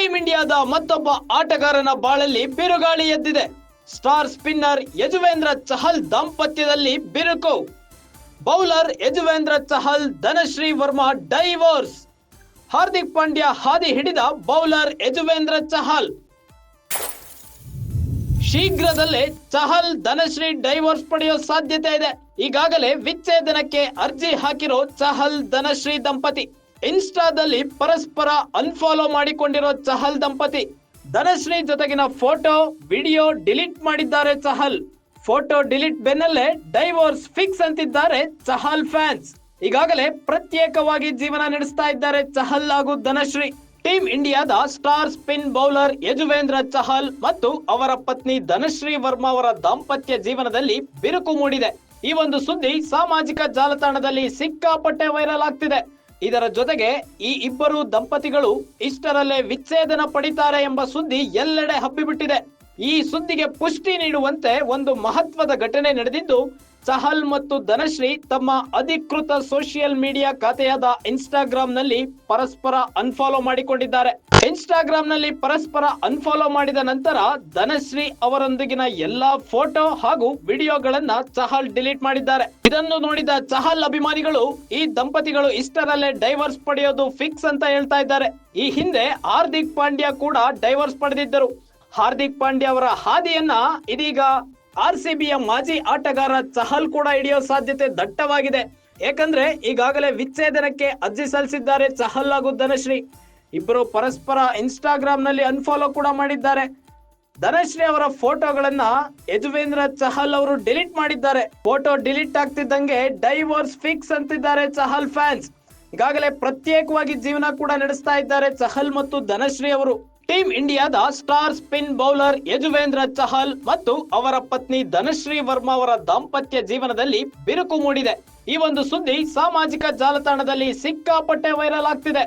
Team ಇಂಡಿಯಾದ ಮತ್ತೊಬ್ಬ ಆಟಗಾರನ ಬಾಳಲ್ಲಿ ಬಿರುಗಾಳಿ ಎದ್ದಿದೆ. ಸ್ಟಾರ್ ಸ್ಪಿನ್ನರ್ ಯಜುವೇಂದ್ರ ಚಹಲ್ ದಾಂಪತ್ಯದಲ್ಲಿ ಬಿರುಕು. Bowler Yuzvendra Chahal Dhanashree Verma divorce. ಹಾರ್ದಿಕ್ ಪಾಂಡ್ಯ ಹಾದಿ ಹಿಡಿದ ಬೌಲರ್ ಯಜುವೇಂದ್ರ ಚಹಲ್. ಶೀಘ್ರದಲ್ಲೇ ಚಹಲ್ ಧನಶ್ರೀ ಡೈವೋರ್ಸ್ ಪಡೆಯುವ ಸಾಧ್ಯತೆ ಇದೆ. ಈಗಾಗಲೇ ವಿಚ್ಛೇದನಕ್ಕೆ ಅರ್ಜಿ ಹಾಕಿರೋ ಚಹಲ್ ಧನಶ್ರೀ ದಂಪತಿ ಇನ್ಸ್ಟಾದಲ್ಲಿ ಪರಸ್ಪರ ಅನ್ಫಾಲೋ ಮಾಡಿಕೊಂಡಿರೋ ಚಹಲ್ ದಂಪತಿ ಧನಶ್ರೀ ಜೊತೆಗಿನ ಫೋಟೋ ವಿಡಿಯೋ ಡಿಲೀಟ್ ಮಾಡಿದ್ದಾರೆ ಚಹಲ್. ಫೋಟೋ ಡಿಲೀಟ್ ಬೆನ್ನಲ್ಲೇ ಡೈವೋರ್ಸ್ ಫಿಕ್ಸ್ ಅಂತಿದ್ದಾರೆ ಚಹಲ್ ಫ್ಯಾನ್ಸ್. ಈಗಾಗಲೇ ಪ್ರತ್ಯೇಕವಾಗಿ ಜೀವನ ನಡೆಸ್ತಾ ಇದ್ದಾರೆ ಚಹಲ್ ಹಾಗೂ ಧನಶ್ರೀ. ಟೀಂ ಇಂಡಿಯಾದ star spin bowler Yuzvendra Chahal ಮತ್ತು ಅವರ ಪತ್ನಿ ಧನಶ್ರೀ ವರ್ಮಾ ಅವರ ದಾಂಪತ್ಯ ಜೀವನದಲ್ಲಿ ಬಿರುಕು ಮೂಡಿದೆ. ಈ ಒಂದು ಸುದ್ದಿ ಸಾಮಾಜಿಕ ಜಾಲತಾಣದಲ್ಲಿ ಸಿಕ್ಕಾಪಟ್ಟೆ ವೈರಲ್ ಆಗ್ತಿದೆ. ಇದರ ಜೊತೆಗೆ ಈ ಇಬ್ಬರು ದಂಪತಿಗಳು ಇಷ್ಟರಲ್ಲೇ ವಿಚ್ಛೇದನ ಪಡಿತಾರೆ ಎಂಬ ಸುದ್ದಿ ಎಲ್ಲೆಡೆ ಹಬ್ಬಿಬಿಟ್ಟಿದೆ. ಈ ಸುದ್ದಿಗೆ ಪುಷ್ಟಿ ನೀಡುವಂತೆ ಒಂದು ಮಹತ್ವದ ಘಟನೆ ನಡೆದಿದ್ದು, ಚಹಲ್ ಮತ್ತು ಧನಶ್ರೀ ತಮ್ಮ ಅಧಿಕೃತ ಸೋಷಿಯಲ್ ಮೀಡಿಯಾ ಖಾತೆಯಾದ ಇನ್ಸ್ಟಾಗ್ರಾಮ್ ನಲ್ಲಿ ಪರಸ್ಪರ ಅನ್ಫಾಲೋ ಮಾಡಿಕೊಂಡಿದ್ದಾರೆ. ಇನ್ಸ್ಟಾಗ್ರಾಮ್ ನಲ್ಲಿ ಪರಸ್ಪರ ಅನ್ಫಾಲೋ ಮಾಡಿದ ನಂತರ ಧನಶ್ರೀ ಅವರೊಂದಿಗಿನ ಎಲ್ಲಾ ಫೋಟೋ ಹಾಗೂ ವಿಡಿಯೋಗಳನ್ನ ಚಹಲ್ ಡಿಲೀಟ್ ಮಾಡಿದ್ದಾರೆ. ಇದನ್ನು ನೋಡಿದ ಚಹಲ್ ಅಭಿಮಾನಿಗಳು ಈ ದಂಪತಿಗಳು ಇಷ್ಟರಲ್ಲೇ ಡೈವರ್ಸ್ ಪಡೆಯೋದು ಫಿಕ್ಸ್ ಅಂತ ಹೇಳ್ತಾ ಇದ್ದಾರೆ. ಈ ಹಿಂದೆ ಹಾರ್ದಿಕ್ ಪಾಂಡ್ಯ ಕೂಡ ಡೈವರ್ಸ್ ಪಡೆದಿದ್ದರು. ಹಾರ್ದಿಕ್ ಪಾಂಡ್ಯ ಅವರ ಹಾದಿಯನ್ನ ಇದೀಗ RCBಯ ಮಾಜಿ ಆಟಗಾರ ಚಹಲ್ ಕೂಡ ಹಿಡಿಯೋ ಸಾಧ್ಯತೆ ದಟ್ಟವಾಗಿದೆ. ಯಾಕಂದ್ರೆ ಈಗಾಗಲೇ ವಿಚ್ಛೇದನಕ್ಕೆ ಅರ್ಜಿ ಸಲ್ಲಿಸಿದ್ದಾರೆ ಚಹಲ್ ಹಾಗೂ ಧನಶ್ರೀ. ಇಬ್ಬರು ಪರಸ್ಪರ ಇನ್ಸ್ಟಾಗ್ರಾಮ್ ನಲ್ಲಿ ಅನ್ಫಾಲೋ ಕೂಡ ಮಾಡಿದ್ದಾರೆ. ಧನಶ್ರೀ ಅವರ ಫೋಟೋಗಳನ್ನ ಯಜುವೇಂದ್ರ ಚಹಲ್ ಅವರು ಡಿಲೀಟ್ ಮಾಡಿದ್ದಾರೆ. ಫೋಟೋ ಡಿಲೀಟ್ ಆಗ್ತಿದ್ದಂಗೆ ಡೈವೋರ್ಸ್ ಫಿಕ್ಸ್ ಅಂತಿದ್ದಾರೆ ಚಹಲ್ ಫ್ಯಾನ್ಸ್. ಈಗಾಗಲೇ ಪ್ರತ್ಯೇಕವಾಗಿ ಜೀವನ ಕೂಡ ನಡೆಸ್ತಾ ಇದ್ದಾರೆ ಚಹಲ್ ಮತ್ತು ಧನಶ್ರೀ ಅವರು. ಟೀಂ ಇಂಡಿಯಾದ star spin bowler Yuzvendra Chahal ಮತ್ತು ಅವರ ಪತ್ನಿ ಧನಶ್ರೀ ವರ್ಮಾ ಅವರ ದಾಂಪತ್ಯ ಜೀವನದಲ್ಲಿ ಬಿರುಕು ಮೂಡಿದೆ. ಈ ಒಂದು ಸುದ್ದಿ ಸಾಮಾಜಿಕ ಜಾಲತಾಣದಲ್ಲಿ ಸಿಕ್ಕಾಪಟ್ಟೆ ವೈರಲ್ ಆಗ್ತಿದೆ.